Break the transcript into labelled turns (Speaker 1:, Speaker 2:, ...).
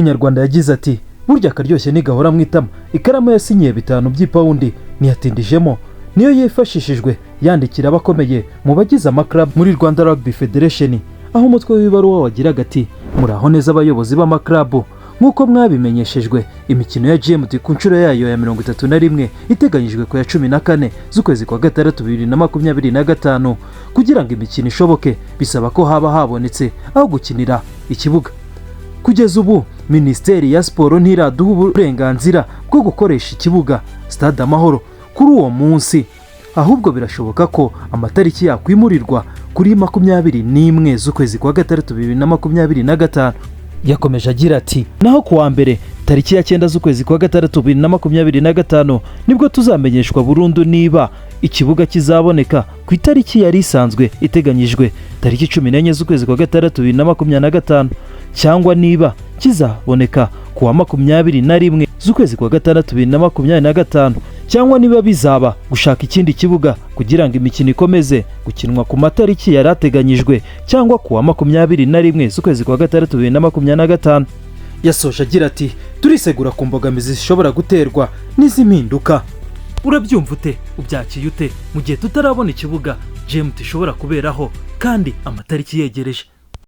Speaker 1: Umunyarwanda yagize ati burya akaryoshye nigahora mwitama. Ikaramu yasinyiye 5 by'ipawundi ntiyatindijemo, niyo yifashishijwe yandikira abakomeye mu bagize amaklub muri Rwanda Rugby Federation, aho umutwe w'Ibaruwa wagiraga ati muraho neza abayobozi b'amaklabu, nk'uko mwabimenyeshejwe imikino ya GMT ku nshuro yayo ya 31 iteganyijwe ku ya 14 z'ukwezi kwa gatandatu 2025. Kugira ngo imikino ishoboke bisaba ko haba habonetse aho gukinira ikibuga. Kugeza ubu Minisiteri ya Siporo ntiraduha uburenganzira bwo gukoresha ikibuga Stade Mahoro kuri uwo munsi, ahubwo birashoboka ko amatariki yakwimurirwa kuri 21 z'ukwezi kwa gatandatu 2025. Yakomeje agira ati naho kuwa mbere tariki ya 9 z'ukwezi kwa gatandatu 2025 nibwo tuzamenyeshwa burundu niba ikibuga kizaboneka ku itariki yari isanzwe iteganyijwe tariki 14 z'ukwezi kwa gatandatu 2025, cyangwa niba kizaboneka ku wa 21 z'ukwezi kwa gatandatu 2025, cyangwa niba bizaba gushaka ikindi kibuga kugira ngo imikino ikomeze gukinwa ku matariki yarateganyijwe, cyangwa ku wa 21 z'ukwezi kwa gatandatu 2025. Yasoje agira ati turisegura ku mbogamizi zishobora guterwa n'izi mpinduka. Urabyumva ute, ubyakiye ute mu gihe tutarabona ikibuga GMT ishobora kuberaho kandi amatariki yegereje?